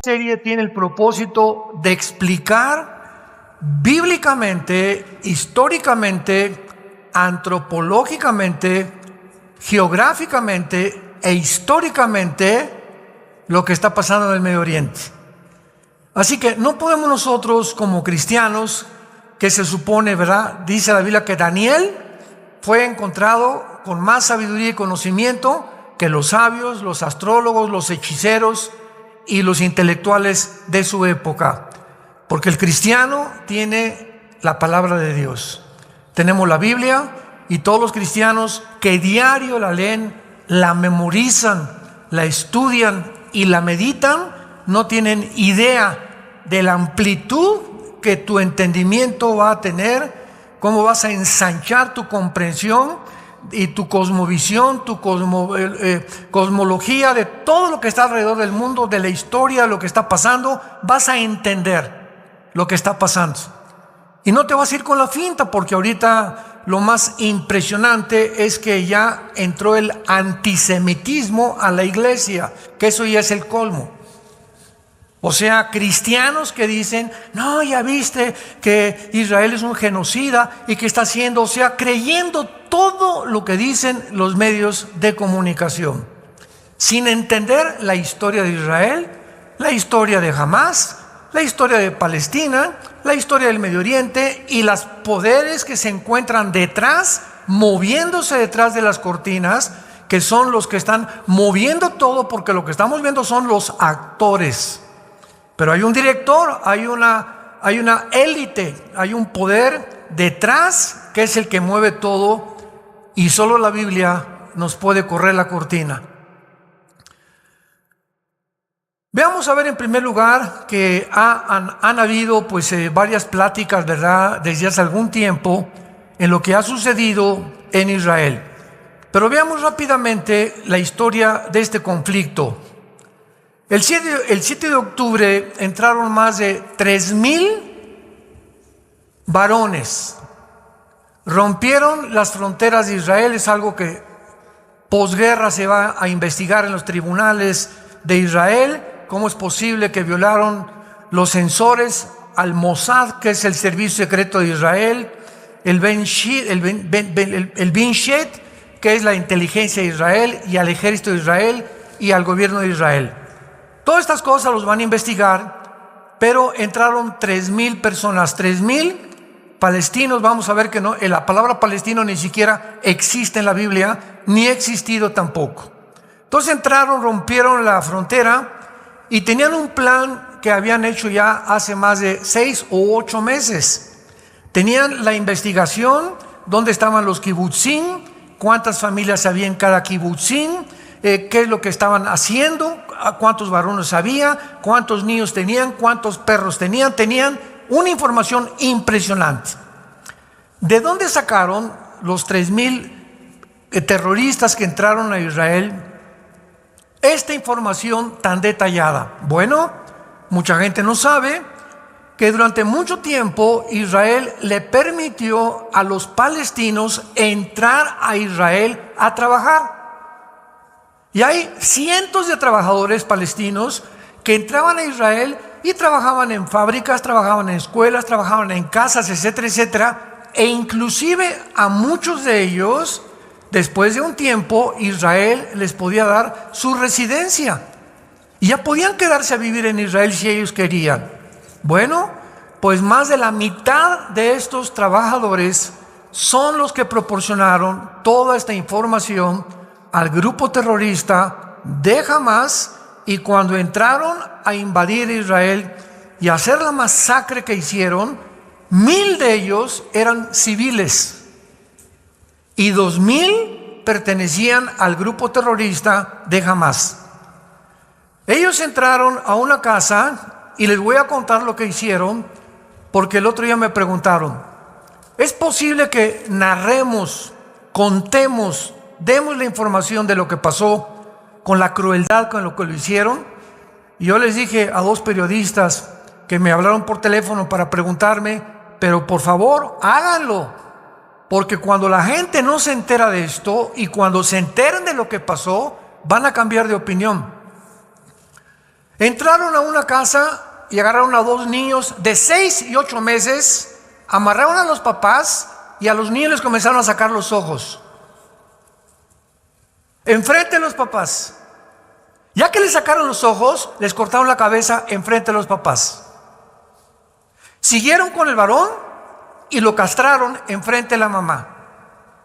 Serie tiene el propósito de explicar bíblicamente, históricamente, antropológicamente, geográficamente e históricamente lo que está pasando en el Medio Oriente. Así que no podemos nosotros como cristianos, que se supone, ¿verdad? Dice la Biblia que Daniel fue encontrado con más sabiduría y conocimiento que los sabios, los astrólogos, los hechiceros y los intelectuales de su época, porque el cristiano tiene la palabra de Dios. Tenemos la Biblia y todos los cristianos que diario la leen, la memorizan, la estudian y la meditan, no tienen idea de la amplitud que tu entendimiento va a tener, cómo vas a ensanchar tu comprensión y tu cosmovisión, tu cosmología de todo lo que está alrededor del mundo, de la historia, de lo que está pasando. Vas a entender lo que está pasando y no te vas a ir con la finta, porque ahorita lo más impresionante es que ya entró el antisemitismo a la iglesia, que eso ya es el colmo. O sea, cristianos que dicen, no, ya viste que Israel es un genocida y que está haciendo, o sea, creyendo todo lo que dicen los medios de comunicación, sin entender la historia de Israel, la historia de Hamás, la historia de Palestina, la historia del Medio Oriente y los poderes que se encuentran detrás, moviéndose detrás de las cortinas, que son los que están moviendo todo, porque lo que estamos viendo son los actores. Pero hay un director, hay una élite, hay un poder detrás que es el que mueve todo, y solo la Biblia nos puede correr la cortina. Veamos a ver en primer lugar que han habido varias pláticas, ¿verdad?, desde hace algún tiempo en lo que ha sucedido en Israel. Pero veamos rápidamente la historia de este conflicto. El 7 de octubre entraron más de 3,000 varones. Rompieron las fronteras de Israel. Es algo que posguerra se va a investigar en los tribunales de Israel. ¿Cómo es posible que violaron los censores al Mossad, que es el servicio secreto de Israel, el Binshet, que es la inteligencia de Israel, y al ejército de Israel y al gobierno de Israel? Todas estas cosas los van a investigar, pero entraron 3,000 personas, 3,000 palestinos. Vamos a ver que no, la palabra palestino ni siquiera existe en la Biblia, ni ha existido tampoco. Entonces entraron, rompieron la frontera y tenían un plan que habían hecho ya hace más de 6 o 8 meses. Tenían la investigación, dónde estaban los kibutzim, cuántas familias había en cada kibutzim, qué es lo que estaban haciendo, cuántos varones había, cuántos niños tenían, cuántos perros tenían. Tenían una información impresionante. ¿De dónde sacaron los 3,000 terroristas que entraron a Israel esta información tan detallada? Bueno, mucha gente no sabe que durante mucho tiempo Israel le permitió a los palestinos entrar a Israel a trabajar. Y hay cientos de trabajadores palestinos que entraban a Israel y trabajaban en fábricas, trabajaban en escuelas, trabajaban en casas, etcétera, etcétera. E inclusive a muchos de ellos, después de un tiempo, Israel les podía dar su residencia. Y ya podían quedarse a vivir en Israel si ellos querían. Bueno, pues más de la mitad de estos trabajadores son los que proporcionaron toda esta información al grupo terrorista de Hamás, y cuando entraron a invadir Israel y a hacer la masacre que hicieron, 1,000 de ellos eran civiles y 2,000 pertenecían al grupo terrorista de Hamás. Ellos entraron a una casa y les voy a contar lo que hicieron, porque el otro día me preguntaron, ¿es posible que narremos, contemos, demos la información de lo que pasó con la crueldad con lo que lo hicieron? Y yo les dije a 2 periodistas que me hablaron por teléfono para preguntarme, pero por favor háganlo, porque cuando la gente no se entera de esto y cuando se enteren de lo que pasó, van a cambiar de opinión. Entraron a una casa y agarraron a 2 niños de 6 y 8 meses, amarraron a los papás y a los niños les comenzaron a sacar los ojos. Enfrente de los papás. Ya que les sacaron los ojos, les cortaron la cabeza enfrente de los papás. Siguieron con el varón y lo castraron enfrente de la mamá.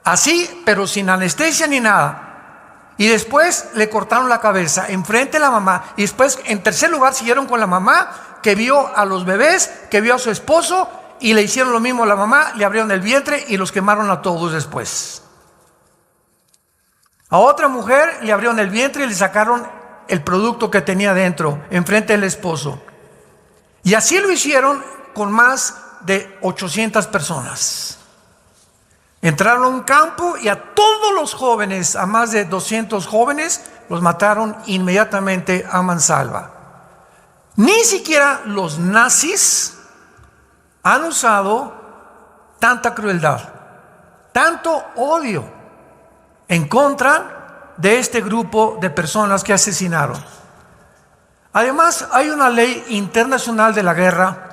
Así, pero sin anestesia ni nada. Y después le cortaron la cabeza enfrente de la mamá. Y después, en tercer lugar, siguieron con la mamá, que vio a los bebés, que vio a su esposo, y le hicieron lo mismo a la mamá, le abrieron el vientre y los quemaron a todos después. A otra mujer le abrieron el vientre y le sacaron el producto que tenía dentro, enfrente del esposo. Y así lo hicieron con más de 800 personas. Entraron a un campo y a todos los jóvenes, a más de 200 jóvenes, los mataron inmediatamente a mansalva. Ni siquiera los nazis han usado tanta crueldad, tanto odio en contra de este grupo de personas que asesinaron. Además, hay una ley internacional de la guerra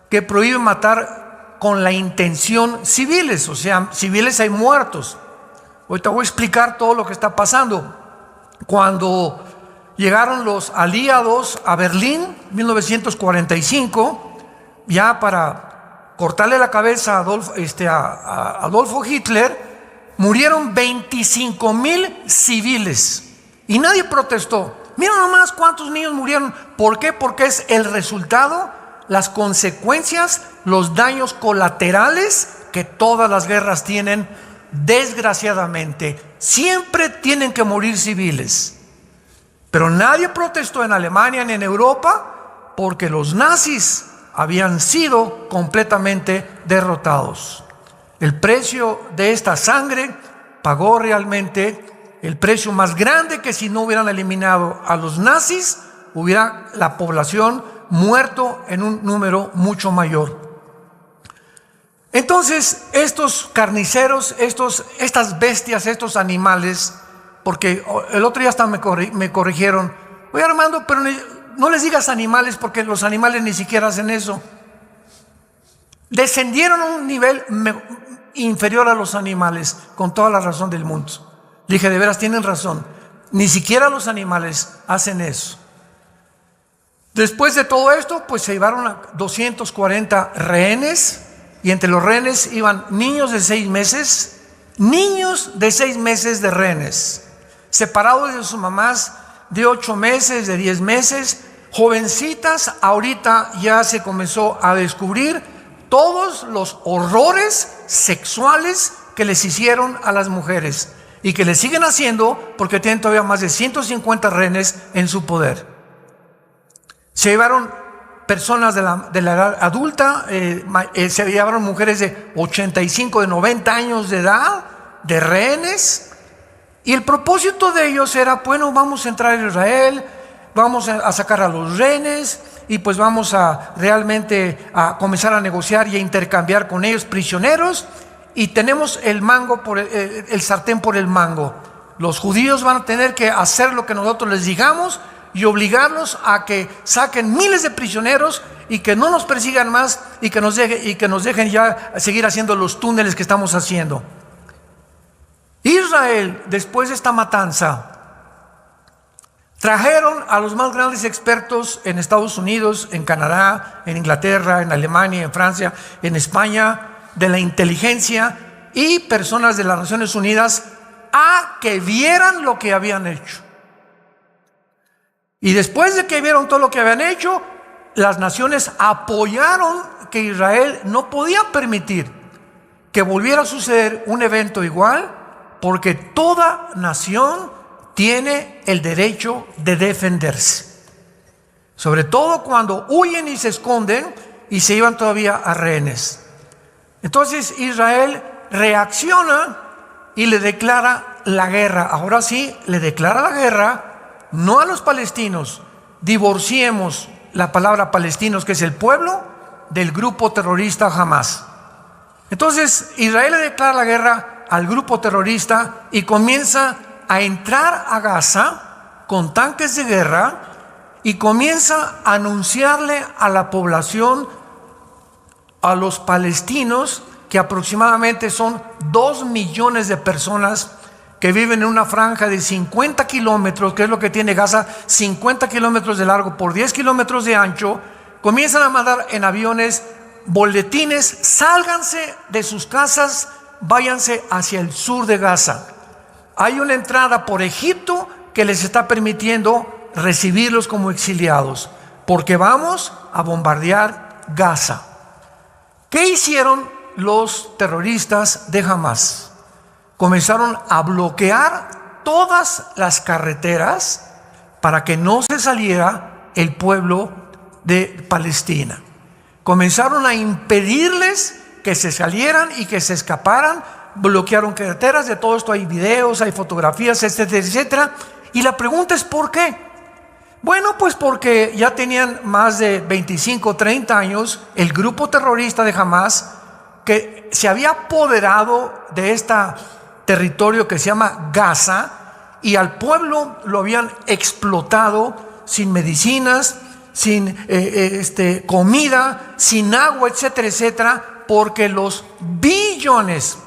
que prohíbe matar con la intención civiles, o sea, civiles hay muertos. Ahorita voy a explicar todo lo que está pasando. Cuando llegaron los aliados a Berlín, 1945, ya para cortarle la cabeza a Adolfo Hitler, murieron 25,000 civiles y nadie protestó. Miren nomás cuántos niños murieron. ¿Por qué? Porque es el resultado, las consecuencias, los daños colaterales que todas las guerras tienen. Desgraciadamente, siempre tienen que morir civiles. Pero nadie protestó en Alemania ni en Europa porque los nazis habían sido completamente derrotados. El precio de esta sangre pagó realmente el precio más grande, que si no hubieran eliminado a los nazis, hubiera la población muerto en un número mucho mayor. Entonces, estos carniceros, estas bestias, estos animales, porque el otro día hasta me corrigieron, oye Armando, pero no les digas animales porque los animales ni siquiera hacen eso. Descendieron a un nivel inferior a los animales, con toda la razón del mundo. Dije, de veras tienen razón, ni siquiera los animales hacen eso. Después de todo esto, pues se llevaron a 240 rehenes, y entre los rehenes iban niños de 6 meses, de rehenes, separados de sus mamás de 8 meses, de 10 meses, jovencitas. Ahorita ya se comenzó a descubrir todos los horrores sexuales que les hicieron a las mujeres y que les siguen haciendo, porque tienen todavía más de 150 rehenes en su poder. Se llevaron personas de la edad adulta, se llevaron mujeres de 85, de 90 años de edad, de rehenes, y el propósito de ellos era, bueno, vamos a entrar a Israel, vamos a sacar a los rehenes, y pues vamos a realmente a comenzar a negociar y a intercambiar con ellos prisioneros, y tenemos el mango el sartén por el mango. Los judíos van a tener que hacer lo que nosotros les digamos y obligarlos a que saquen miles de prisioneros y que no nos persigan más y que nos dejen ya seguir haciendo los túneles que estamos haciendo. Israel, después de esta matanza, trajeron a los más grandes expertos en Estados Unidos, en Canadá, en Inglaterra, en Alemania, en Francia, en España, de la inteligencia y personas de las Naciones Unidas a que vieran lo que habían hecho. Y después de que vieron todo lo que habían hecho, las naciones apoyaron que Israel no podía permitir que volviera a suceder un evento igual, porque toda nación tiene el derecho de defenderse, sobre todo cuando huyen y se esconden y se llevan todavía a rehenes. Entonces Israel reacciona y le declara la guerra. Ahora sí, le declara la guerra no a los palestinos. Divorciemos la palabra palestinos, que es el pueblo, del grupo terrorista Hamas. Entonces Israel le declara la guerra al grupo terrorista y comienza a entrar a Gaza con tanques de guerra y comienza a anunciarle a la población, a los palestinos, que aproximadamente son 2 millones de personas que viven en una franja de 50 kilómetros, que es lo que tiene Gaza, 50 kilómetros de largo por 10 kilómetros de ancho. Comienzan a mandar en aviones boletines: sálganse de sus casas, váyanse hacia el sur de Gaza. Hay una entrada por Egipto que les está permitiendo recibirlos como exiliados, porque vamos a bombardear Gaza. ¿Qué hicieron los terroristas de Hamás? Comenzaron a bloquear todas las carreteras para que no se saliera el pueblo de Palestina. Comenzaron a impedirles que se salieran y que se escaparan. Bloquearon carreteras. De todo esto hay videos, hay fotografías, etcétera, etcétera. Y la pregunta es: ¿por qué? Bueno, pues porque ya tenían más de 25, 30 años el grupo terrorista de Hamás, que se había apoderado de este territorio que se llama Gaza, y al pueblo lo habían explotado sin medicinas, sin comida, sin agua, etcétera, etcétera, porque los billones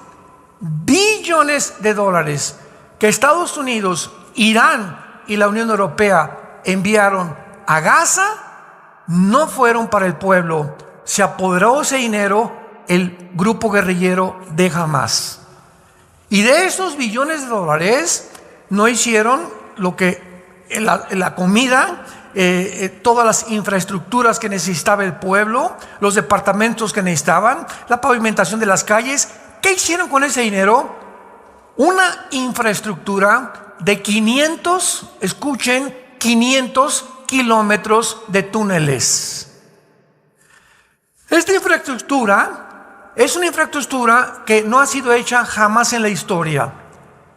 de dólares que Estados Unidos, Irán y la Unión Europea enviaron a Gaza no fueron para el pueblo. Se apoderó ese dinero el grupo guerrillero de Hamás. Y de esos billones de dólares no hicieron lo que la comida, todas las infraestructuras que necesitaba el pueblo, los departamentos que necesitaban, la pavimentación de las calles. ¿Qué hicieron con ese dinero? Una infraestructura de 500, escuchen, 500 kilómetros de túneles. Esta infraestructura es una infraestructura que no ha sido hecha jamás en la historia.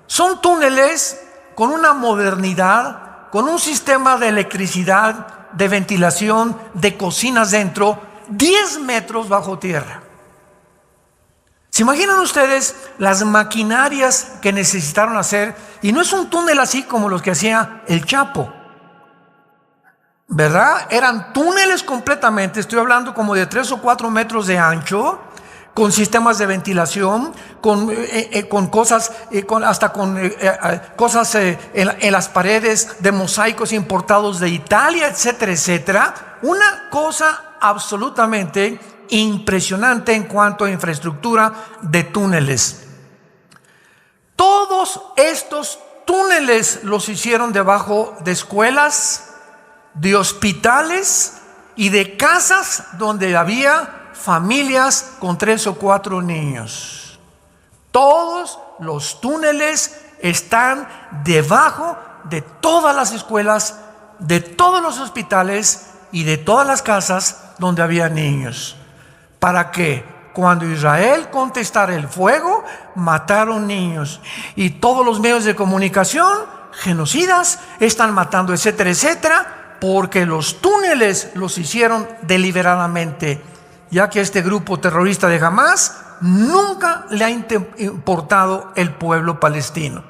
Son túneles con una modernidad, con un sistema de electricidad, de ventilación, de cocinas dentro, 10 metros bajo tierra. ¿Se imaginan ustedes las maquinarias que necesitaron hacer? Y no es un túnel así como los que hacía el Chapo, ¿verdad? Eran túneles completamente, estoy hablando como de 3 o 4 metros de ancho, con sistemas de ventilación, con cosas, cosas en las paredes de mosaicos importados de Italia, etcétera, etcétera. Una cosa absolutamente impresionante en cuanto a infraestructura de túneles. Todos estos túneles los hicieron debajo de escuelas, de hospitales y de casas donde había familias con 3 o 4 niños. Todos los túneles están debajo de todas las escuelas, de todos los hospitales y de todas las casas donde había niños, para que cuando Israel contestara el fuego, mataron niños. Y todos los medios de comunicación, genocidas, están matando, etcétera, etcétera, porque los túneles los hicieron deliberadamente, ya que este grupo terrorista de Hamás nunca le ha importado el pueblo palestino.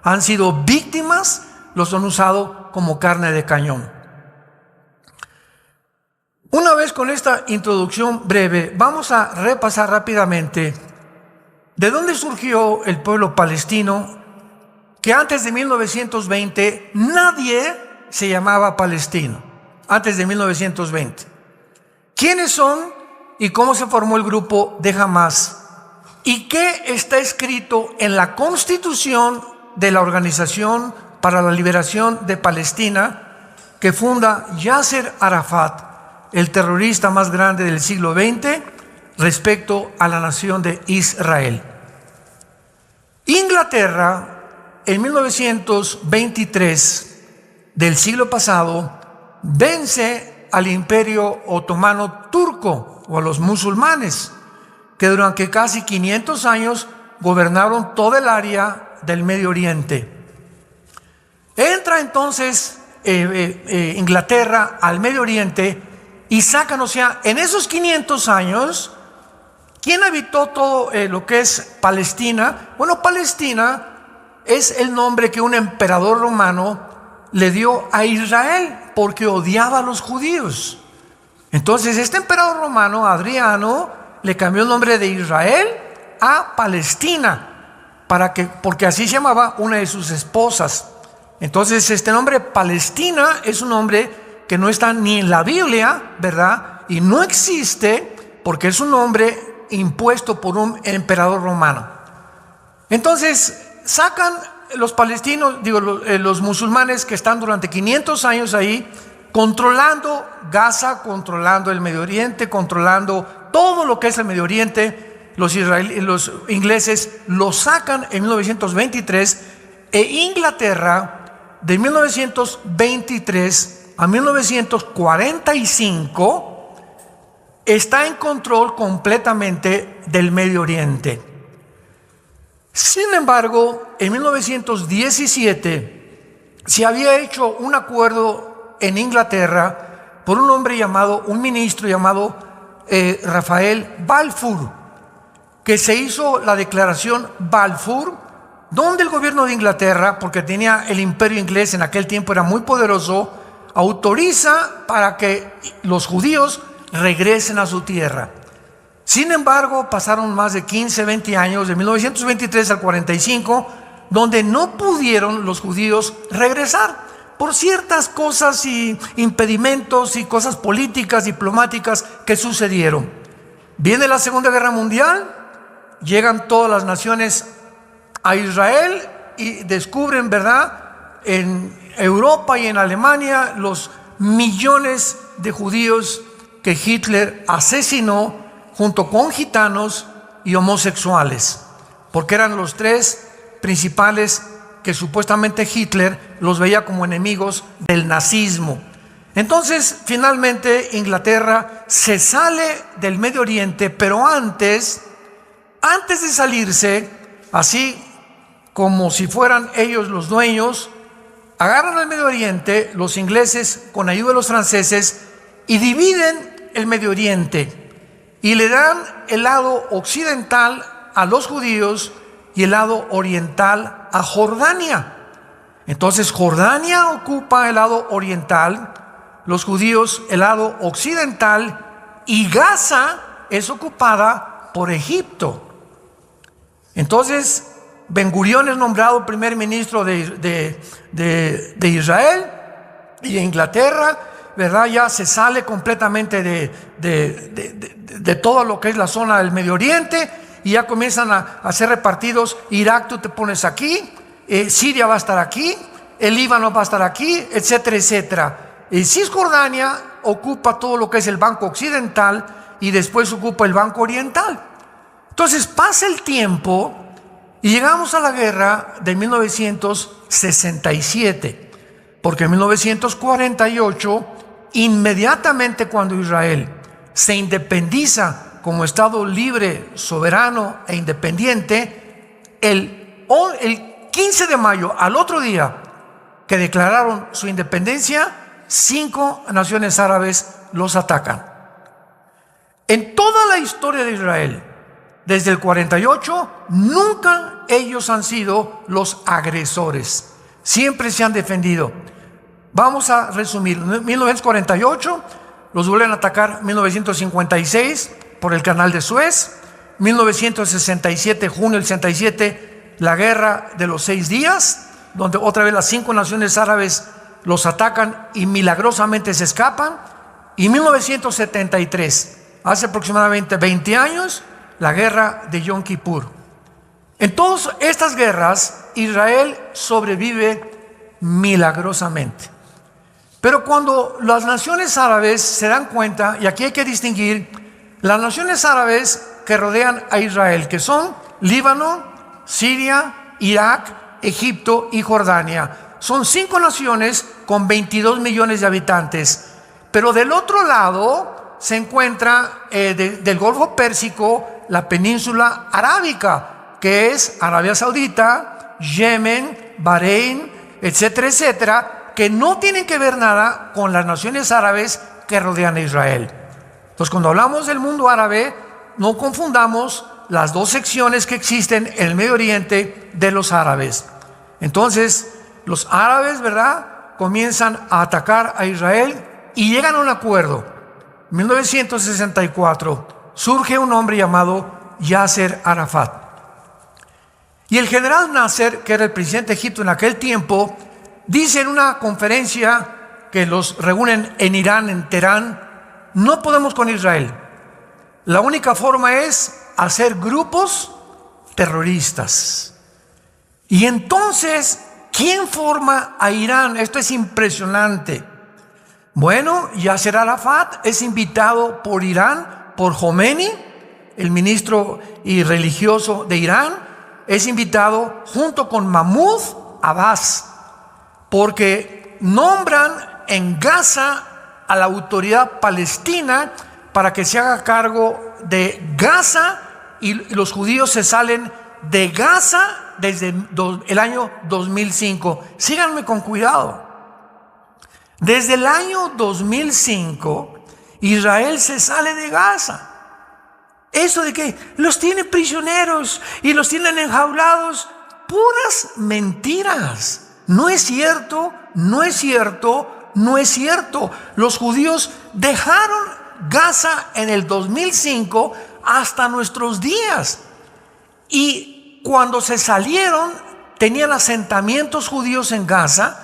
Han sido víctimas, los han usado como carne de cañón. Una vez con esta introducción breve, vamos a repasar rápidamente de dónde surgió el pueblo palestino, que antes de 1920 nadie se llamaba palestino, antes de 1920. ¿Quiénes son y cómo se formó el grupo de Hamás? ¿Y qué está escrito en la Constitución de la Organización para la Liberación de Palestina, que funda Yasser Arafat, el terrorista más grande del siglo XX, respecto a la nación de Israel? Inglaterra, en 1923 del siglo pasado, vence al Imperio Otomano Turco, o a los musulmanes, que durante casi 500 años gobernaron toda el área del Medio Oriente. Entra entonces Inglaterra al Medio Oriente y sacan, o sea, en esos 500 años, ¿quién habitó todo lo que es Palestina? Bueno, Palestina es el nombre que un emperador romano le dio a Israel porque odiaba a los judíos. Entonces este emperador romano, Adriano, le cambió el nombre de Israel a Palestina, porque así se llamaba una de sus esposas. Entonces este nombre Palestina es un nombre que no está ni en la Biblia, ¿verdad? Y no existe porque es un nombre impuesto por un emperador romano. Entonces sacan los palestinos, los musulmanes que están durante 500 años ahí, controlando Gaza, controlando el Medio Oriente, controlando todo lo que es el Medio Oriente. Los ingleses lo sacan en 1923 e Inglaterra de 1923 a 1945 está en control completamente del Medio Oriente. Sin embargo, en 1917 se había hecho un acuerdo en Inglaterra por un ministro llamado Rafael Balfour, que se hizo la declaración Balfour, donde el gobierno de Inglaterra, porque tenía el imperio inglés en aquel tiempo, era muy poderoso, autoriza para que los judíos regresen a su tierra. Sin embargo, pasaron más de 15, 20 años, de 1923 al 45, donde no pudieron los judíos regresar por ciertas cosas y impedimentos y cosas políticas, diplomáticas que sucedieron. Viene la Segunda Guerra Mundial, llegan todas las naciones a Israel y descubren, ¿verdad?, en Europa y en Alemania los millones de judíos que Hitler asesinó junto con gitanos y homosexuales, porque eran los tres principales que supuestamente Hitler los veía como enemigos del nazismo. Entonces, finalmente, Inglaterra se sale del Medio Oriente, pero antes de salirse, así como si fueran ellos los dueños, agarran el Medio Oriente, los ingleses con ayuda de los franceses, y dividen el Medio Oriente y le dan el lado occidental a los judíos y el lado oriental a Jordania. Entonces Jordania ocupa el lado oriental, los judíos el lado occidental, y Gaza es ocupada por Egipto. Entonces Ben Gurión es nombrado primer ministro de Israel, y Inglaterra, ¿verdad?, ya se sale completamente de todo lo que es la zona del Medio Oriente, y ya comienzan a ser repartidos. Irak tú te pones aquí, Siria va a estar aquí, el Líbano va a estar aquí, etcétera, etcétera. Cisjordania ocupa todo lo que es el banco occidental y después ocupa el banco oriental. Entonces pasa el tiempo y llegamos a la guerra de 1967, porque en 1948, inmediatamente cuando Israel se independiza como Estado libre, soberano e independiente, el 15 de mayo, al otro día que declararon su independencia, 5 naciones árabes los atacan. En toda la historia de Israel, desde el 48, nunca ellos han sido los agresores. Siempre se han defendido. Vamos a resumir. En 1948 los vuelven a atacar. 1956 por el canal de Suez. 1967, junio del 67, la guerra de los 6 días, donde otra vez las 5 naciones árabes los atacan y milagrosamente se escapan. Y 1973, hace aproximadamente 20 años, la guerra de Yom Kippur. En todas estas guerras, Israel sobrevive milagrosamente. Pero cuando las naciones árabes se dan cuenta, y aquí hay que distinguir las naciones árabes que rodean a Israel, que son Líbano, Siria, Irak, Egipto y Jordania. Son 5 naciones con 22 millones de habitantes. Pero del otro lado se encuentra del Golfo Pérsico la península arábica, que es Arabia Saudita, Yemen, Bahrein, etcétera, etcétera, que no tienen que ver nada con las naciones árabes que rodean a Israel. Entonces, cuando hablamos del mundo árabe, no confundamos las dos secciones que existen en el Medio Oriente de los árabes. Entonces, los árabes, ¿verdad?, comienzan a atacar a Israel y llegan a un acuerdo. En 1964 surge un hombre llamado Yasser Arafat. Y el general Nasser, que era el presidente de Egipto en aquel tiempo, dice en una conferencia que los reúnen en Irán, en Teherán: no podemos con Israel. La única forma es hacer grupos terroristas. Y entonces, ¿quién forma a Irán? Esto es impresionante. Bueno, Yasser Arafat es invitado por Irán, por Khomeini, el ministro y religioso de Irán, es invitado junto con Mahmoud Abbas, porque nombran en Gaza a la autoridad palestina para que se haga cargo de Gaza, y los judíos se salen de Gaza desde el año 2005. Síganme con cuidado. Desde el año 2005, Israel se sale de Gaza. Eso de que los tiene prisioneros y los tienen enjaulados, puras mentiras. No es cierto, no es cierto, no es cierto. Los judíos dejaron Gaza en el 2005 hasta nuestros días. Y cuando se salieron, tenían asentamientos judíos en Gaza,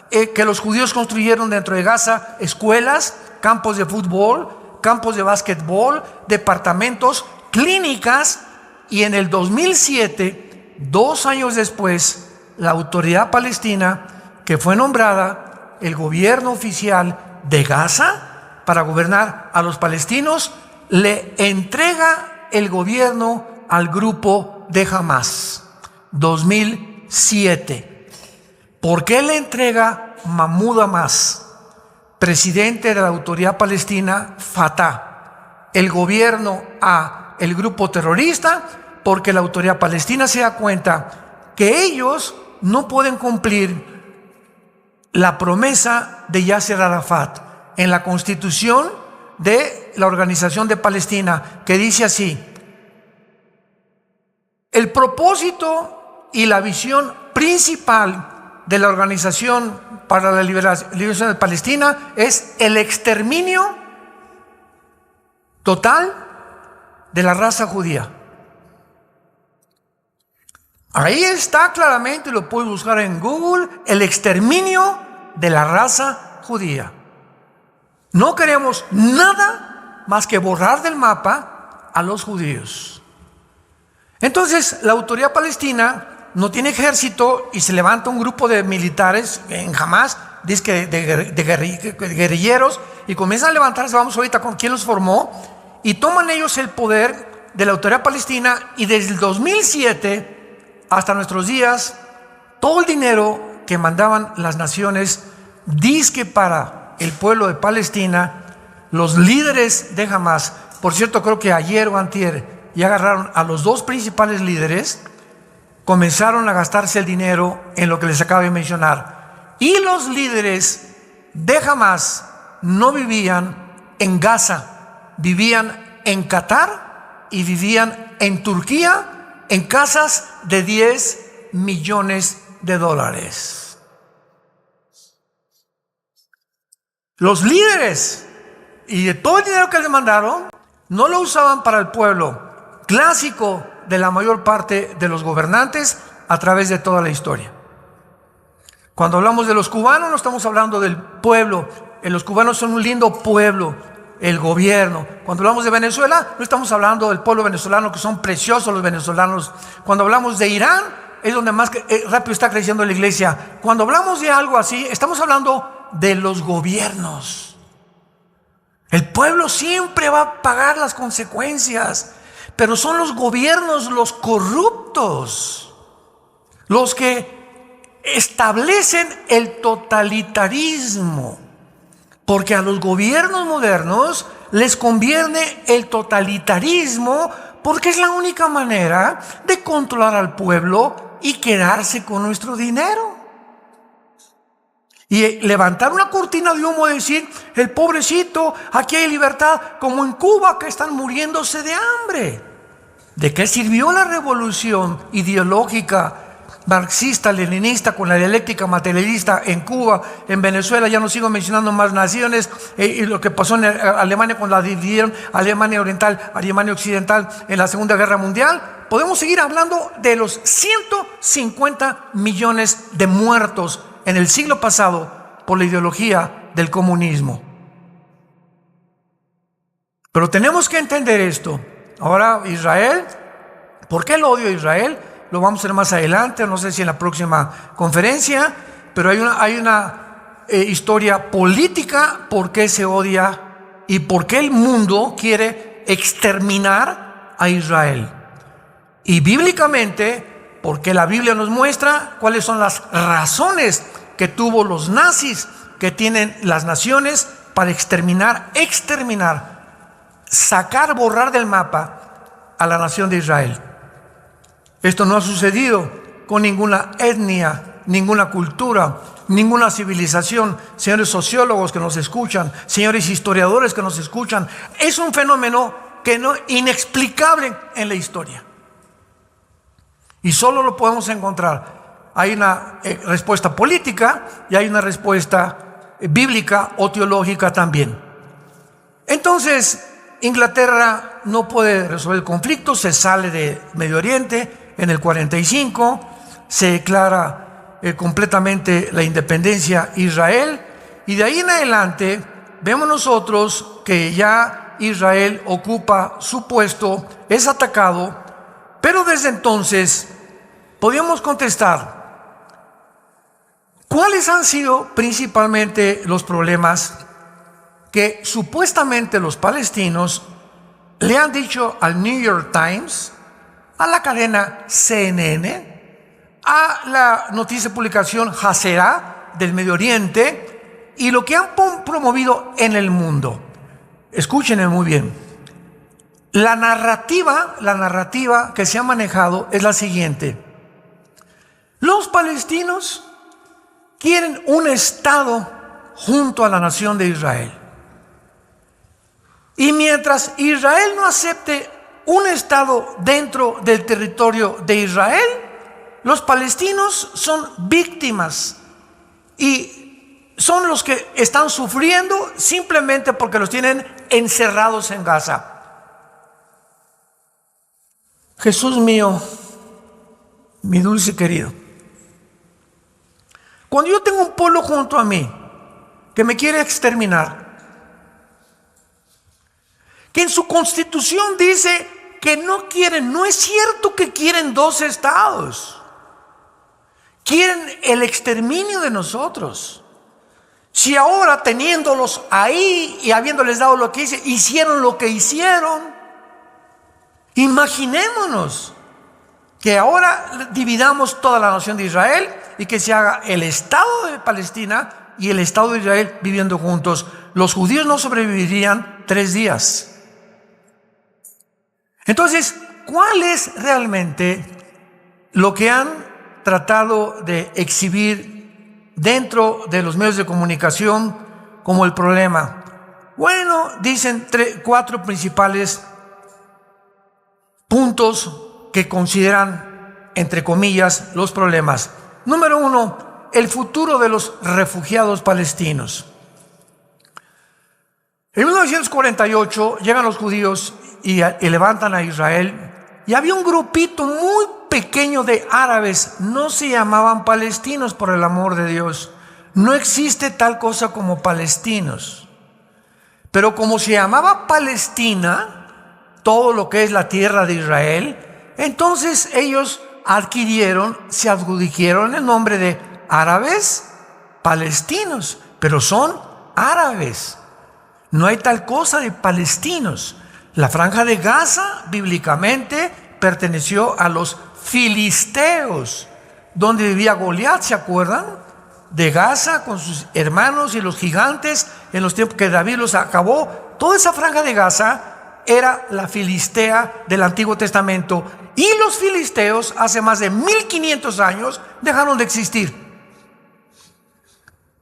que los judíos construyeron dentro de Gaza escuelas, campos de fútbol, campos de básquetbol, departamentos, clínicas. Y en el 2007, 2 años después, la autoridad palestina, que fue nombrada el gobierno oficial de Gaza para gobernar a los palestinos, le entrega el gobierno al grupo de Hamas. 2007. ¿Por qué le entrega Mahmoud Abbas, presidente de la autoridad palestina, Fatah, el gobierno a el grupo terrorista? Porque la autoridad palestina se da cuenta que ellos no pueden cumplir la promesa de Yasser Arafat en la constitución de la Organización de Palestina, que dice así: el propósito y la visión principal de la Organización para la Liberación de Palestina es el exterminio total de la raza judía. Ahí está claramente, lo puedes buscar en Google, el exterminio de la raza judía. No queremos nada más que borrar del mapa a los judíos. Entonces, la autoridad palestina no tiene ejército y se levanta un grupo de militares en Hamas, dice de guerrilleros, y comienzan a levantarse. Vamos ahorita con quién los formó, y toman ellos el poder de la autoridad palestina. Y desde el 2007 hasta nuestros días, todo el dinero que mandaban las naciones dizque para el pueblo de Palestina, los líderes de Hamas, por cierto, creo que ayer o antier ya agarraron a los 2 principales líderes, comenzaron a gastarse el dinero en lo que les acabo de mencionar. Y los líderes de Hamas no vivían en Gaza, vivían en Qatar y vivían en Turquía, en casas de $10 millones. Los líderes, y de todo el dinero que les mandaron, no lo usaban para el pueblo, clásico de la mayor parte de los gobernantes a través de toda la historia. Cuando hablamos de los cubanos, no estamos hablando del pueblo. Los cubanos son un lindo pueblo, el gobierno. Cuando hablamos de Venezuela, no estamos hablando del pueblo venezolano, que son preciosos los venezolanos. Cuando hablamos de Irán, es donde más rápido está creciendo la iglesia. Cuando hablamos de algo así, estamos hablando de los gobiernos. El pueblo siempre va a pagar las consecuencias, pero son los gobiernos, los corruptos, los que establecen el totalitarismo, porque a los gobiernos modernos les conviene el totalitarismo, porque es la única manera de controlar al pueblo y quedarse con nuestro dinero. Y levantar una cortina de humo y decir: el pobrecito, aquí hay libertad, como en Cuba, que están muriéndose de hambre. ¿De qué sirvió la revolución ideológica marxista, leninista, con la dialéctica materialista en Cuba, en Venezuela, ya no sigo mencionando más naciones, y lo que pasó en Alemania cuando la dividieron, Alemania Oriental, Alemania Occidental en la Segunda Guerra Mundial. Podemos seguir hablando de los 150 millones de muertos en el siglo pasado por la ideología del comunismo. Pero tenemos que entender esto. Ahora Israel, ¿por qué el odio a Israel? Lo vamos a ver más adelante, no sé si en la próxima conferencia, pero hay una historia política por qué se odia y por qué el mundo quiere exterminar a Israel. Y bíblicamente, porque la Biblia nos muestra cuáles son las razones que tuvo los nazis, que tienen las naciones para exterminar, sacar, borrar del mapa a la nación de Israel. Esto no ha sucedido con ninguna etnia, ninguna cultura, ninguna civilización. Señores sociólogos que nos escuchan, señores historiadores que nos escuchan, es un fenómeno inexplicable en la historia. Y solo lo podemos encontrar. Hay una respuesta política y hay una respuesta bíblica o teológica también. Entonces, Inglaterra no puede resolver el conflicto, se sale de Medio Oriente. En el 45 se declara completamente la independencia Israel, y de ahí en adelante vemos nosotros que ya Israel ocupa su puesto, es atacado, pero desde entonces podemos contestar cuáles han sido principalmente los problemas que supuestamente los palestinos le han dicho al New York Times, a la cadena CNN, a la noticia de publicación Hasera del Medio Oriente y lo que han promovido en el mundo. Escúchenme muy bien. La narrativa que se ha manejado es la siguiente: los palestinos quieren un Estado junto a la nación de Israel. Y mientras Israel no acepte un Estado dentro del territorio de Israel, los palestinos son víctimas y son los que están sufriendo simplemente porque los tienen encerrados en Gaza. Jesús mío, mi dulce querido, cuando yo tengo un pueblo junto a mí que me quiere exterminar, que en su constitución dice que no quieren, no es cierto que quieren dos estados, quieren el exterminio de nosotros. Si ahora teniéndolos ahí y habiéndoles dado lo que hicieron lo que hicieron, imaginémonos que ahora dividamos toda la nación de Israel y que se haga el Estado de Palestina y el Estado de Israel viviendo juntos. Los judíos no sobrevivirían 3 días. Entonces, ¿cuál es realmente lo que han tratado de exhibir dentro de los medios de comunicación como el problema? Bueno, dicen 4 principales puntos que consideran, entre comillas, los problemas. Número 1, el futuro de los refugiados palestinos. En 1948 llegan los judíos y levantan a Israel, y había un grupito muy pequeño de árabes, no se llamaban palestinos, por el amor de Dios, no existe tal cosa como palestinos, pero como se llamaba Palestina, todo lo que es la tierra de Israel, entonces ellos se adjudicaron el nombre de árabes palestinos, pero son árabes, no hay tal cosa de palestinos. La franja de Gaza, bíblicamente, perteneció a los filisteos, donde vivía Goliat, ¿se acuerdan? De Gaza con sus hermanos y los gigantes, en los tiempos que David los acabó. Toda esa franja de Gaza era la filistea del Antiguo Testamento. Y los filisteos, hace más de 1500 años, dejaron de existir.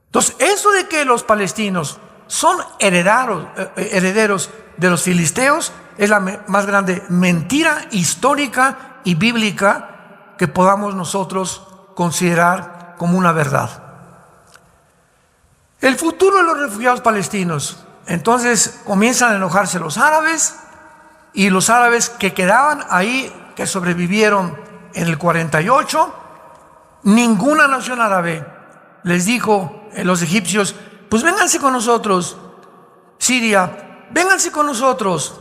Entonces, eso de que los palestinos son herederos de los filisteos es la más grande mentira histórica y bíblica que podamos nosotros considerar como una verdad. El futuro de los refugiados palestinos. Entonces comienzan a enojarse los árabes, y los árabes que quedaban ahí, que sobrevivieron en el 48, ninguna nación árabe les dijo a los egipcios: pues vénganse con nosotros. Siria, vénganse con nosotros.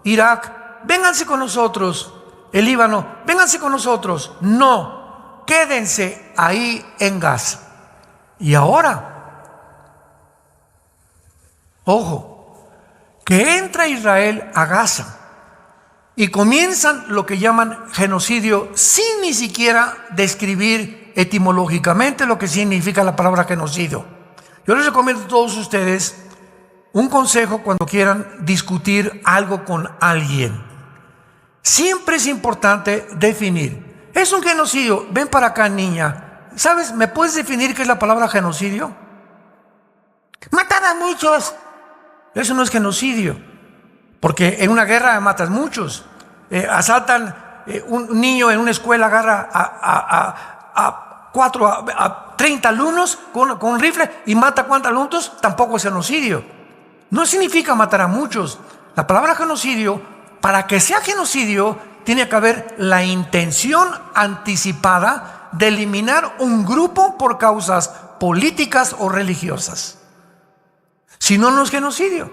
Irak, vénganse con nosotros. El Líbano, vénganse con nosotros. No, quédense ahí en Gaza. Y ahora, ojo, que entra Israel a Gaza y comienzan lo que llaman genocidio, sin ni siquiera describir etimológicamente lo que significa la palabra genocidio. Yo les recomiendo a todos ustedes un consejo cuando quieran discutir algo con alguien. Siempre es importante definir. ¿Es un genocidio? Ven para acá, niña. ¿Sabes? ¿Me puedes definir qué es la palabra genocidio? Matar a muchos. Eso no es genocidio, porque en una guerra matas muchos. Asaltan un niño en una escuela, agarra a 30 alumnos con un rifle y mata ¿cuántos alumnos? Tampoco es genocidio. No significa matar a muchos. La palabra genocidio, para que sea genocidio, tiene que haber la intención anticipada de eliminar un grupo por causas políticas o religiosas. Si no, no es genocidio.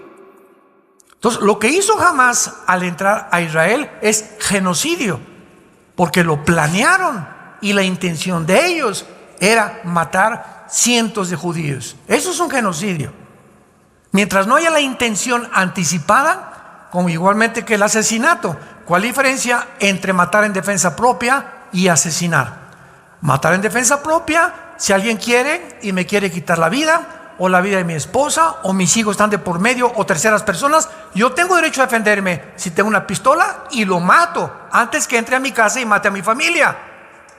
Entonces, lo que hizo Hamás al entrar a Israel es genocidio, porque lo planearon y la intención de ellos era matar cientos de judíos. Eso es un genocidio. Mientras no haya la intención anticipada, como igualmente que el asesinato. ¿Cuál diferencia entre matar en defensa propia y asesinar? Matar en defensa propia, si alguien quiere y me quiere quitar la vida, o la vida de mi esposa, o mis hijos están de por medio, o terceras personas, yo tengo derecho a defenderme si tengo una pistola y lo mato antes que entre a mi casa y mate a mi familia.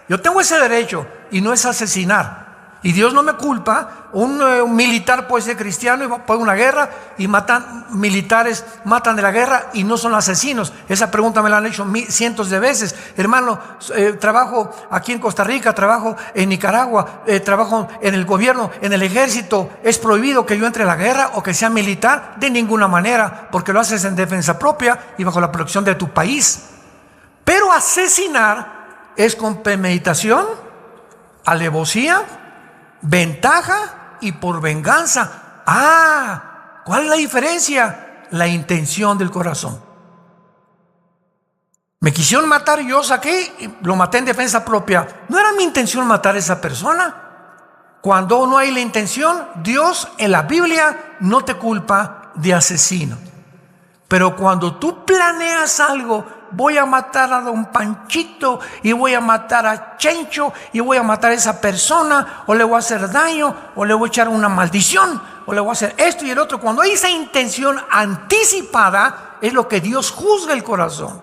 Yo tengo ese derecho, y no es asesinar. Y Dios no me culpa. Un militar puede ser cristiano y puede una guerra y militares matan de la guerra y no son asesinos. Esa pregunta me la han hecho cientos de veces. Hermano, trabajo aquí en Costa Rica, trabajo en Nicaragua, trabajo en el gobierno, en el ejército. ¿Es prohibido que yo entre a la guerra o que sea militar? De ninguna manera, porque lo haces en defensa propia y bajo la protección de tu país. Pero asesinar es con premeditación, alevosía, ventaja y por venganza. ¿Cuál es la diferencia? La intención del corazón. Me quisieron matar, yo saqué y lo maté en defensa propia. No era mi intención matar a esa persona. Cuando no hay la intención, Dios en la Biblia no te culpa de asesino. Pero cuando tú planeas algo, voy a matar a don Panchito y voy a matar a Chencho y voy a matar a esa persona, o le voy a hacer daño, o le voy a echar una maldición, o le voy a hacer esto y el otro. Cuando hay esa intención anticipada, es lo que Dios juzga el corazón.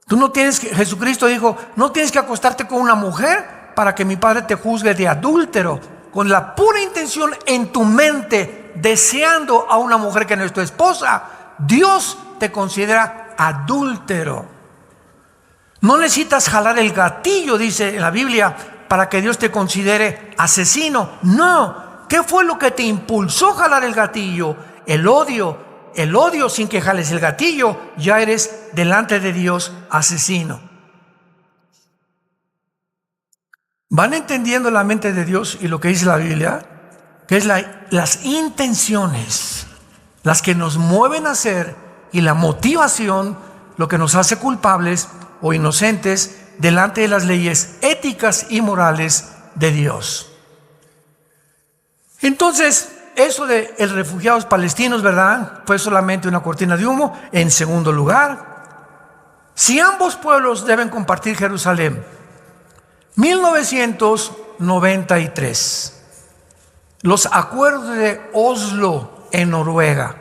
Tú no tienes que, Jesucristo dijo, no tienes que acostarte con una mujer para que mi Padre te juzgue de adúltero. Con la pura intención en tu mente, deseando a una mujer que no es tu esposa, Dios te considera adúltero. No necesitas jalar el gatillo, dice en la Biblia, para que Dios te considere asesino. No. ¿Qué fue lo que te impulsó a jalar el gatillo? El odio. El odio, sin que jales el gatillo, ya eres delante de Dios asesino. ¿Van entendiendo la mente de Dios y lo que dice la Biblia? Que es las intenciones las que nos mueven a hacer, y la motivación lo que nos hace culpables o inocentes delante de las leyes éticas y morales de Dios. Entonces, eso de los refugiados palestinos, ¿verdad?, fue solamente una cortina de humo. En segundo lugar, si ambos pueblos deben compartir Jerusalén, 1993, los acuerdos de Oslo en Noruega.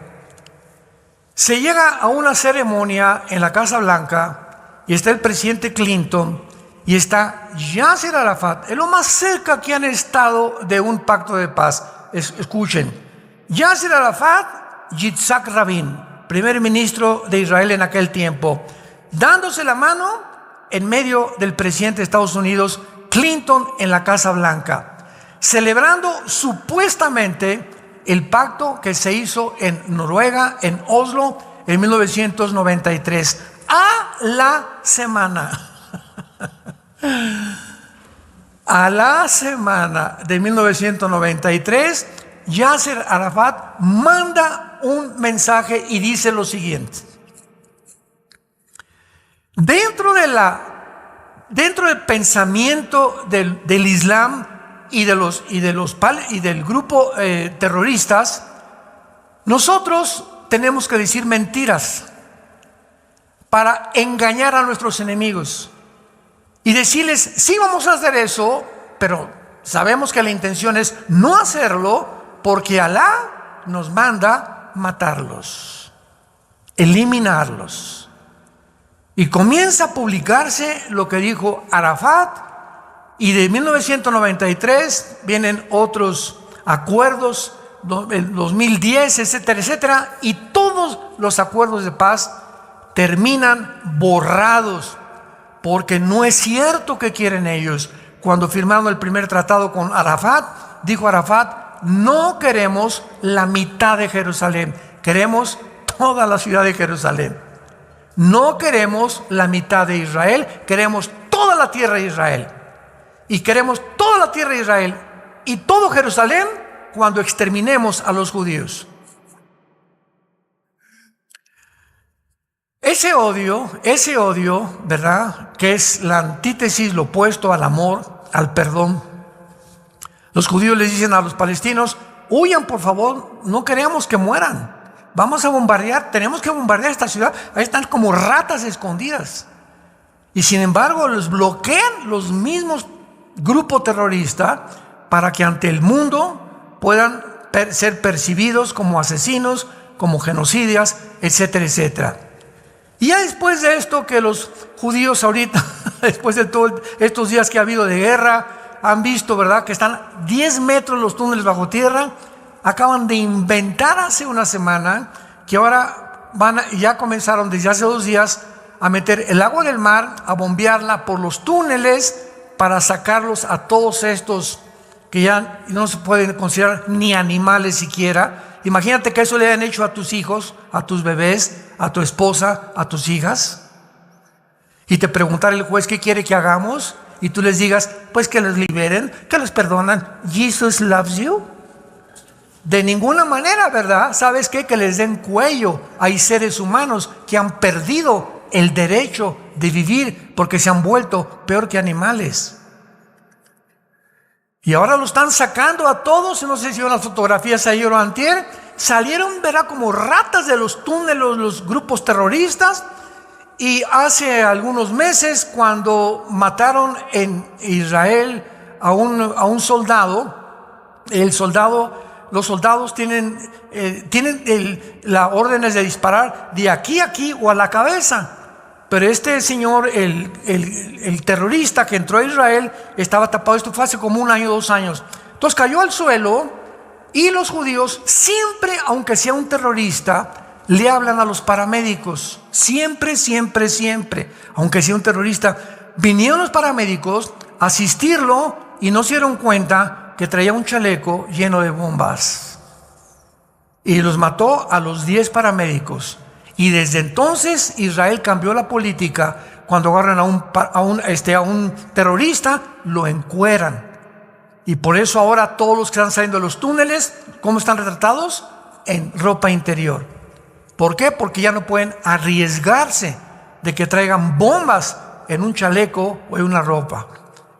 Se llega a una ceremonia en la Casa Blanca y está el presidente Clinton y está Yasser Arafat. Es lo más cerca que han estado de un pacto de paz. Escuchen, Yasser Arafat, Yitzhak Rabin, primer ministro de Israel en aquel tiempo, dándose la mano en medio del presidente de Estados Unidos, Clinton en la Casa Blanca, celebrando supuestamente el pacto que se hizo en Noruega, en Oslo, en 1993. A la semana de 1993, Yasser Arafat manda un mensaje y dice lo siguiente: dentro del pensamiento del Islam y del grupo terroristas, nosotros tenemos que decir mentiras para engañar a nuestros enemigos y decirles, sí, vamos a hacer eso, pero sabemos que la intención es no hacerlo porque Alá nos manda matarlos, eliminarlos. Y comienza a publicarse lo que dijo Arafat, y de 1993 vienen otros acuerdos, el 2010, etcétera, etcétera, y todos los acuerdos de paz terminan borrados, porque no es cierto que quieren ellos. Cuando firmaron el primer tratado con Arafat, dijo Arafat, no queremos la mitad de Jerusalén, queremos toda la ciudad de Jerusalén. No queremos la mitad de Israel, queremos toda la tierra de Israel. Y queremos toda la tierra de Israel y todo Jerusalén cuando exterminemos a los judíos. Ese odio, ¿verdad?, que es la antítesis, lo opuesto al amor, al perdón. Los judíos les dicen a los palestinos, huyan por favor, no queremos que mueran. Vamos a bombardear, tenemos que bombardear esta ciudad. Ahí están como ratas escondidas. Y sin embargo los bloquean los mismos grupos terroristas para que ante el mundo puedan ser percibidos como asesinos, como genocidas, etcétera, etcétera. Y ya después de esto, que los judíos ahorita, después de todos estos días que ha habido de guerra, han visto, ¿verdad?, que están 10 metros los túneles bajo tierra. Acaban de inventar hace una semana que ahora ya comenzaron desde hace 2 días a meter el agua del mar, a bombearla por los túneles para sacarlos a todos estos que ya no se pueden considerar ni animales siquiera. Imagínate que eso le hayan hecho a tus hijos, a tus bebés, a tu esposa, a tus hijas. Y te preguntara el juez qué quiere que hagamos y tú les digas, pues que los liberen, que los perdonan. Jesus loves you. De ninguna manera, ¿verdad? ¿Sabes qué? Que les den cuello. Hay seres humanos que han perdido el derecho de vivir porque se han vuelto peor que animales. Y ahora lo están sacando a todos. No sé si vieron las fotografías ayer o antier. Salieron, verá, como ratas de los túneles los grupos terroristas. Y hace algunos meses, cuando mataron en Israel a un soldado, los soldados tienen las órdenes de disparar de aquí a aquí o a la cabeza. Pero este señor, el terrorista que entró a Israel, estaba tapado. Esto fue hace como 1 año, 2 años. Entonces cayó al suelo y los judíos siempre, aunque sea un terrorista, le hablan a los paramédicos. Siempre, siempre, siempre. Aunque sea un terrorista, vinieron los paramédicos a asistirlo y no se dieron cuenta que traía un chaleco lleno de bombas. Y los mató a los 10 paramédicos. Y desde entonces Israel cambió la política. Cuando agarran a un terrorista, lo encueran. Y por eso ahora todos los que están saliendo de los túneles, ¿cómo están retratados? En ropa interior. ¿Por qué? Porque ya no pueden arriesgarse de que traigan bombas en un chaleco o en una ropa.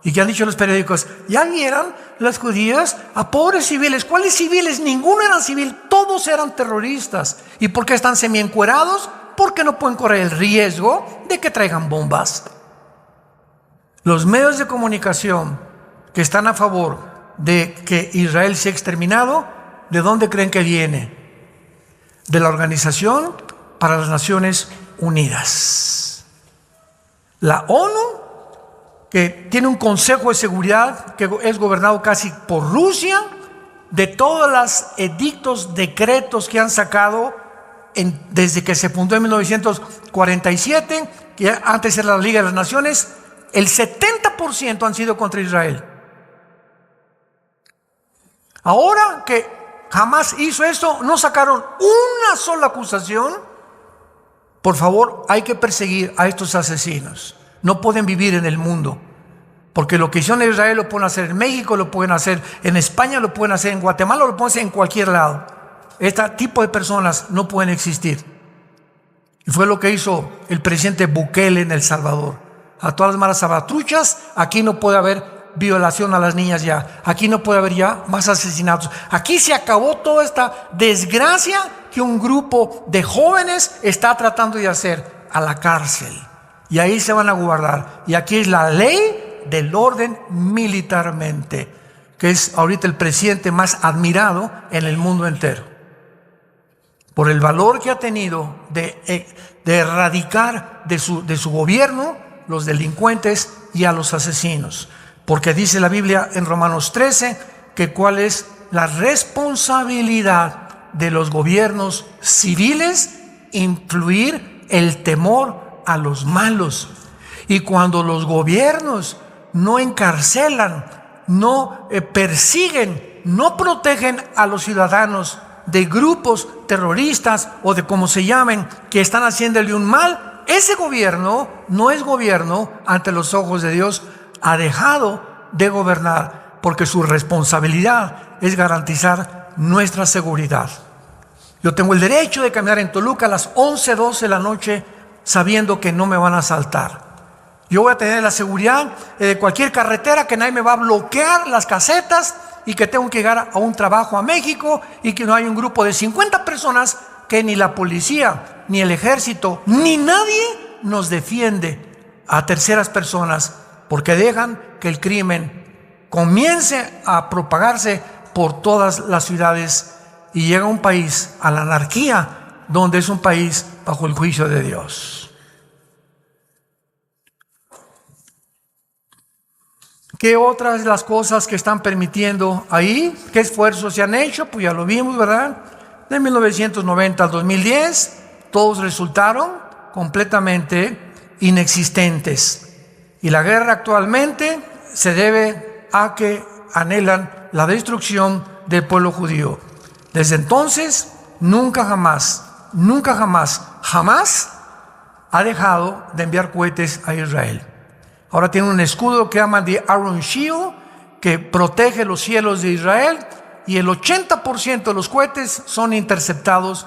¿Y qué han dicho los periódicos? Ya vieron los judíos a pobres civiles. ¿Cuáles civiles? Ninguno era civil, todos eran terroristas. ¿Y por qué están semiencuerados? Porque no pueden correr el riesgo de que traigan bombas. Los medios de comunicación que están a favor de que Israel sea exterminado, ¿de dónde creen que viene? De la Organización para las Naciones Unidas. La ONU, que tiene un Consejo de Seguridad que es gobernado casi por Rusia, de todos los edictos, decretos que han sacado desde que se fundó en 1947, que antes era la Liga de las Naciones, el 70% 80% han sido contra Israel. Ahora que Hamás hizo esto, no sacaron una sola acusación. Por favor, hay que perseguir a estos asesinos. No pueden vivir en el mundo, porque lo que hicieron en Israel lo pueden hacer en México, lo pueden hacer en España, lo pueden hacer en Guatemala, lo pueden hacer en cualquier lado. Este tipo de personas no pueden existir. Y fue lo que hizo el presidente Bukele en El Salvador. A todas las malas salvatruchas, aquí no puede haber violación a las niñas ya. Aquí no puede haber ya más asesinatos. Aquí se acabó toda esta desgracia que un grupo de jóvenes está tratando de hacer, a la cárcel. Y ahí se van a guardar. Y aquí es la ley del orden militarmente, que es ahorita el presidente más admirado en el mundo entero, por el valor que ha tenido de erradicar de su gobierno los delincuentes y a los asesinos. Porque dice la Biblia en Romanos 13 que cuál es la responsabilidad de los gobiernos civiles: influir el temor a los malos. Y cuando los gobiernos no encarcelan, no persiguen, no protegen a los ciudadanos de grupos terroristas o de como se llamen, que están haciéndole un mal, ese gobierno no es gobierno ante los ojos de Dios. Ha dejado de gobernar, porque su responsabilidad es garantizar nuestra seguridad. Yo tengo el derecho de caminar en Toluca a las 11, 12 de la noche sabiendo que no me van a asaltar. Yo voy a tener la seguridad de cualquier carretera, que nadie me va a bloquear las casetas, y que tengo que llegar a un trabajo a México y que no hay un grupo de 50 personas que ni la policía, ni el ejército, ni nadie nos defiende a terceras personas, porque dejan que el crimen comience a propagarse por todas las ciudades y llega a un país, a la anarquía, donde es un país bajo el juicio de Dios. ¿Qué otras de las cosas que están permitiendo ahí? ¿Qué esfuerzos se han hecho? Pues ya lo vimos, ¿verdad? De 1990 al 2010, todos resultaron completamente inexistentes. Y la guerra actualmente se debe a que anhelan la destrucción del pueblo judío. Desde entonces, nunca jamás ha dejado de enviar cohetes a Israel. Ahora tiene un escudo que llaman de Iron Shield, que protege los cielos de Israel, y el 80% de los cohetes son interceptados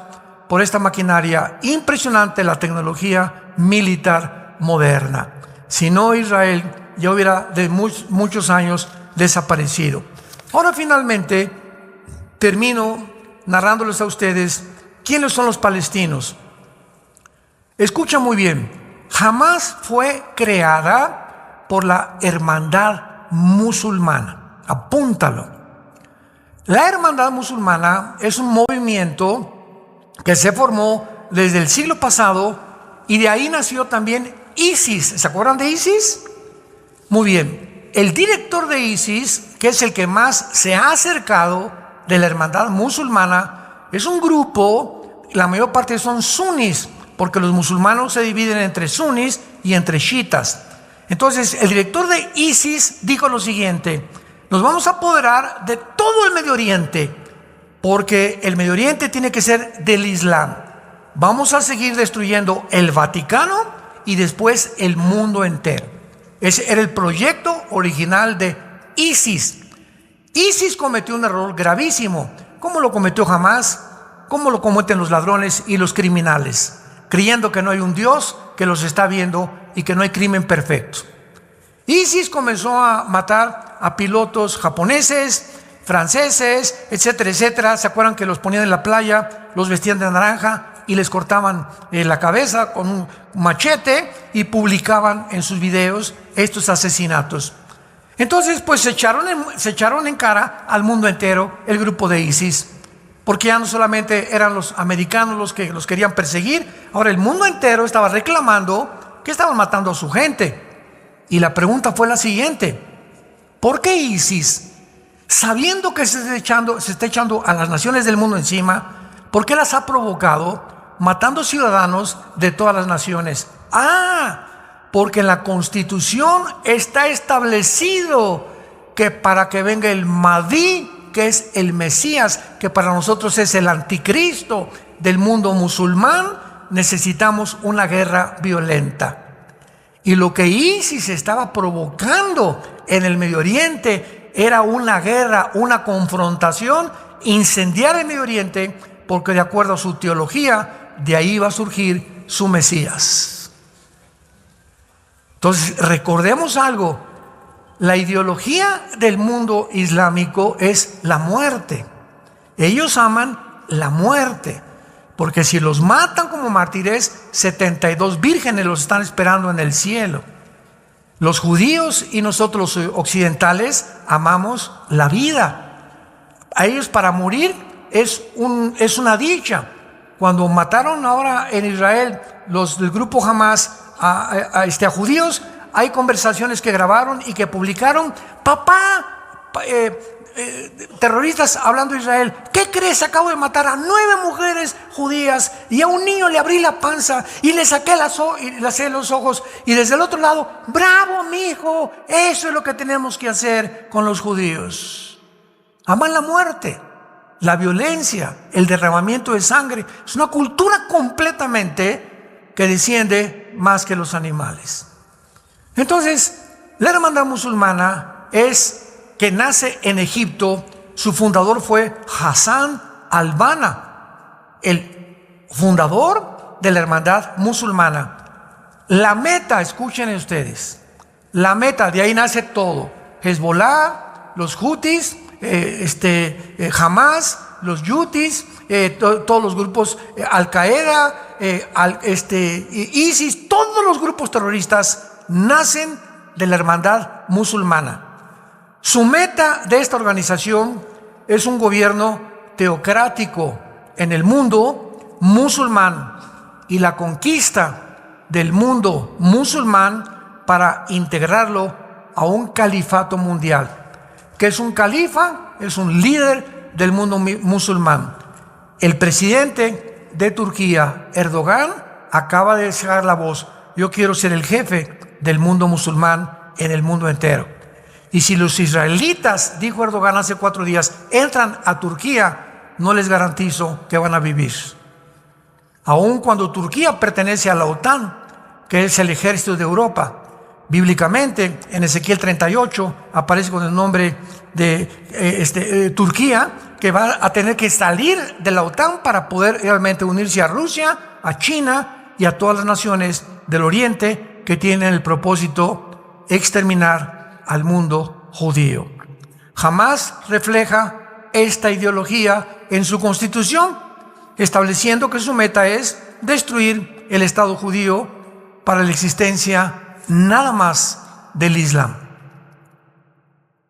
por esta maquinaria impresionante, la tecnología militar moderna. Si no, Israel ya hubiera de muchos años desaparecido. Ahora finalmente termino narrándoles a ustedes quiénes son los palestinos. Escucha muy bien, jamás fue creada por la hermandad musulmana. Apúntalo. La hermandad musulmana es un movimiento que se formó desde el siglo pasado, y de ahí nació también ISIS. ¿Se acuerdan de ISIS? Muy bien. El director de ISIS, que es el que más se ha acercado de la hermandad musulmana, es un grupo, la mayor parte son sunis, porque los musulmanes se dividen entre sunis y entre chiitas. Entonces el director de ISIS dijo lo siguiente: nos vamos a apoderar de todo el Medio Oriente, porque el Medio Oriente tiene que ser del Islam. Vamos a seguir destruyendo el Vaticano y después el mundo entero. Ese era el proyecto original de ISIS. ISIS cometió un error gravísimo, como lo cometió Hamás, como lo cometen los ladrones y los criminales, creyendo que no hay un Dios que los está viendo y que no hay crimen perfecto. ISIS comenzó a matar a pilotos japoneses, franceses, etcétera, etcétera. ¿Se acuerdan que los ponían en la playa, los vestían de naranja y les cortaban la cabeza con un machete y publicaban en sus videos estos asesinatos? Entonces pues se echaron en cara al mundo entero el grupo de ISIS, porque ya no solamente eran los americanos los que los querían perseguir, ahora el mundo entero estaba reclamando que estaban matando a su gente. Y la pregunta fue la siguiente: ¿por qué ISIS, sabiendo que se está echando a las naciones del mundo encima, por qué las ha provocado matando ciudadanos de todas las naciones? porque en la Constitución está establecido que para que venga el Mahdi, que es el Mesías, que para nosotros es el anticristo del mundo musulmán, necesitamos una guerra violenta. Y lo que ISIS estaba provocando en el Medio Oriente era una guerra, una confrontación, incendiar el Medio Oriente, porque de acuerdo a su teología, de ahí va a surgir su Mesías. Entonces, recordemos algo: la ideología del mundo islámico es la muerte. Ellos aman la muerte, porque si los matan como mártires, 72 vírgenes los están esperando en el cielo. Los judíos y nosotros los occidentales amamos la vida. A ellos para morir es una dicha. Cuando mataron ahora en Israel los del grupo Hamas a judíos, hay conversaciones que grabaron y que publicaron. Terroristas hablando de Israel: ¿qué crees? Acabo de matar a 9 mujeres judías y a un niño le abrí la panza y le saqué los ojos. Y desde el otro lado: bravo, mijo, eso es lo que tenemos que hacer con los judíos. Aman la muerte, la violencia, el derramamiento de sangre. Es una cultura completamente que desciende más que los animales. Entonces, la hermandad musulmana que nace en Egipto. Su fundador fue Hassan al-Banna, el fundador de la hermandad musulmana. La meta, escuchen ustedes, la meta, de ahí nace todo: Hezbollah, los Houthis, Hamas, los Yutis, todos los grupos, Al-Qaeda, ISIS, todos los grupos terroristas nacen de la hermandad musulmana. Su meta de esta organización es un gobierno teocrático en el mundo musulmán y la conquista del mundo musulmán para integrarlo a un califato mundial. ¿Qué es un califa? Es un líder del mundo musulmán. El presidente de Turquía, Erdogan, acaba de dejar la voz: yo quiero ser el jefe del mundo musulmán en el mundo entero. Y si los israelitas, dijo Erdogan hace 4 días, entran a Turquía, no les garantizo que van a vivir. Aun cuando Turquía pertenece a la OTAN, que es el ejército de Europa. Bíblicamente, en Ezequiel 38, aparece con el nombre de Turquía, que va a tener que salir de la OTAN para poder realmente unirse a Rusia, a China y a todas las naciones del Oriente que tienen el propósito de exterminar al mundo judío. Jamás refleja esta ideología en su constitución, estableciendo que su meta es destruir el Estado judío para la existencia nada más del Islam.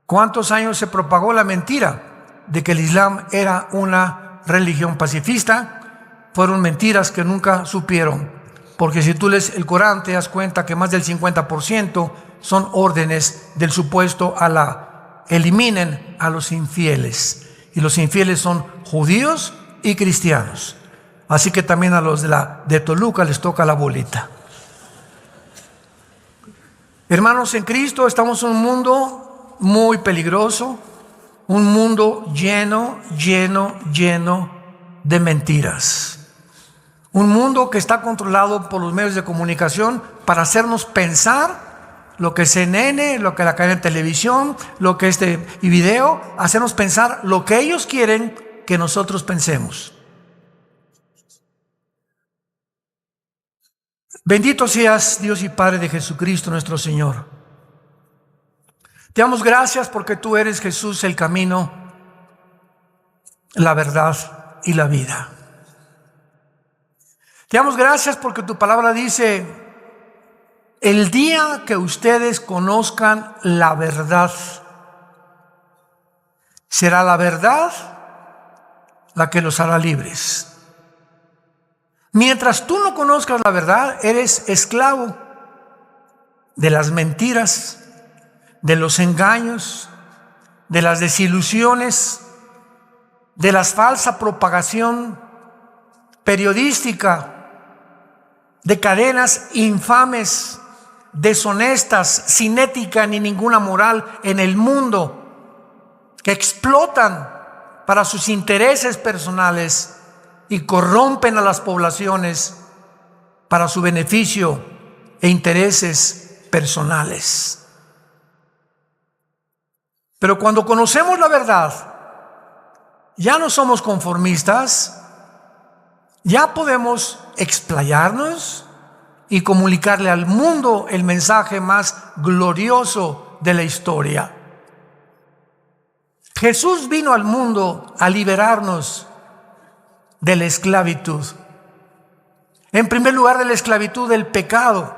¿Cuántos años se propagó la mentira de que el Islam era una religión pacifista? Fueron mentiras que nunca supieron, porque si tú lees el Corán te das cuenta que más del 50% son órdenes del supuesto Alá: eliminen a los infieles. Y los infieles son judíos y cristianos. Así que también a los de Toluca les toca la bolita. Hermanos en Cristo, estamos en un mundo muy peligroso, un mundo lleno de mentiras. Un mundo que está controlado por los medios de comunicación para hacernos pensar lo que CNN, lo que la cadena de televisión, lo que y video, hacernos pensar lo que ellos quieren que nosotros pensemos. Bendito seas, Dios y Padre de Jesucristo nuestro Señor. Te damos gracias porque tú eres, Jesús, el camino, la verdad y la vida. Te damos gracias porque tu palabra dice: el día que ustedes conozcan la verdad, será la verdad la que los hará libres. Mientras tú no conozcas la verdad, eres esclavo de las mentiras, de los engaños, de las desilusiones, de la falsa propagación periodística, de cadenas infames deshonestas, sin ética ni ninguna moral en el mundo, que explotan para sus intereses personales y corrompen a las poblaciones para su beneficio e intereses personales. Pero cuando conocemos la verdad, ya no somos conformistas, ya podemos explayarnos y comunicarle al mundo el mensaje más glorioso de la historia. Jesús vino al mundo a liberarnos de la esclavitud. En primer lugar, de la esclavitud del pecado,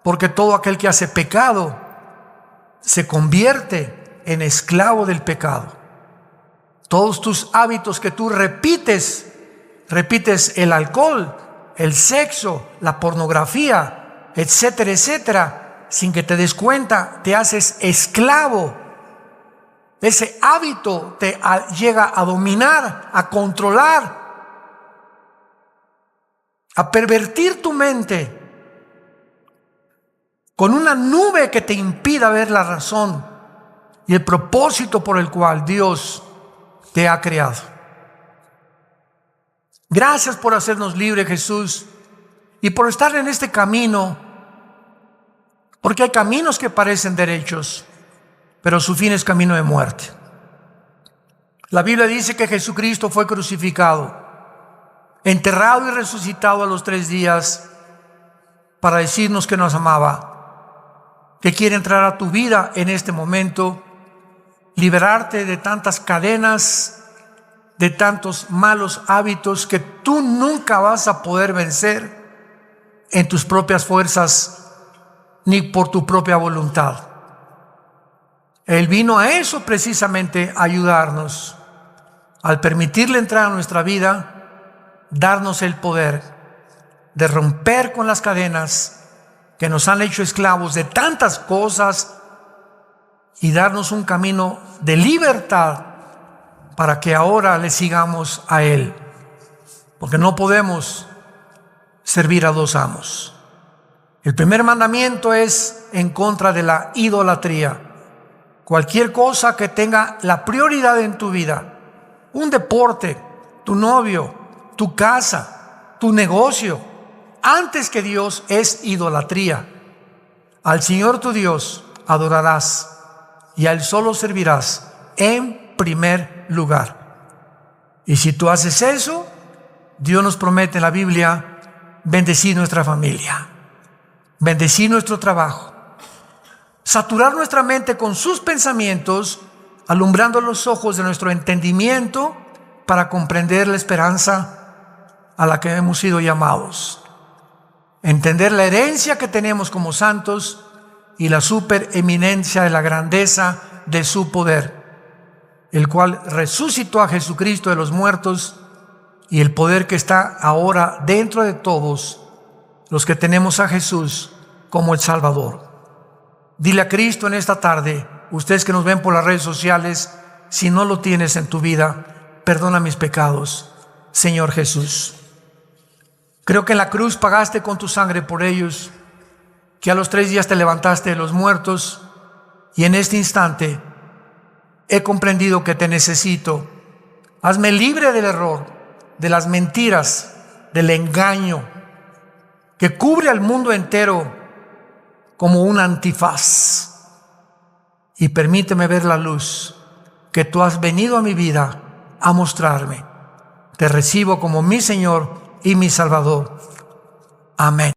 porque todo aquel que hace pecado se convierte en esclavo del pecado. Todos tus hábitos que tú repites el alcohol, el sexo, la pornografía, etcétera, etcétera, sin que te des cuenta, te haces esclavo. Ese hábito te llega a dominar, a controlar, a pervertir tu mente con una nube que te impida ver la razón y el propósito por el cual Dios te ha creado. Gracias por hacernos libres, Jesús, y por estar en este camino, porque hay caminos que parecen derechos, pero su fin es camino de muerte. La Biblia dice que Jesucristo fue crucificado, enterrado y resucitado a los 3 días para decirnos que nos amaba, que quiere entrar a tu vida en este momento, liberarte de tantas cadenas, de tantos malos hábitos que tú nunca vas a poder vencer en tus propias fuerzas ni por tu propia voluntad. Él vino a eso precisamente, a ayudarnos, al permitirle entrar a nuestra vida, darnos el poder de romper con las cadenas que nos han hecho esclavos de tantas cosas y darnos un camino de libertad para que ahora le sigamos a Él, porque no podemos servir a 2 amos. El primer mandamiento es en contra de la idolatría. Cualquier cosa que tenga la prioridad en tu vida, un deporte, tu novio, tu casa, tu negocio, antes que Dios, es idolatría. Al Señor tu Dios adorarás y a Él solo servirás en primer lugar. Y si tú haces eso, Dios nos promete en la Biblia bendecir nuestra familia, bendecir nuestro trabajo, saturar nuestra mente con sus pensamientos, alumbrando los ojos de nuestro entendimiento para comprender la esperanza a la que hemos sido llamados, entender la herencia que tenemos como santos y la supereminencia de la grandeza de su poder, el cual resucitó a Jesucristo de los muertos, y el poder que está ahora dentro de todos los que tenemos a Jesús como el Salvador. Dile a Cristo en esta tarde, ustedes que nos ven por las redes sociales, si no lo tienes en tu vida, perdona mis pecados, Señor Jesús. Creo que en la cruz pagaste con tu sangre por ellos, que a los 3 días te levantaste de los muertos, y en este instante he comprendido que te necesito. Hazme libre del error, de las mentiras, del engaño que cubre al mundo entero como un antifaz, y permíteme ver la luz que tú has venido a mi vida a mostrarme. Te recibo como mi Señor y mi Salvador. Amén.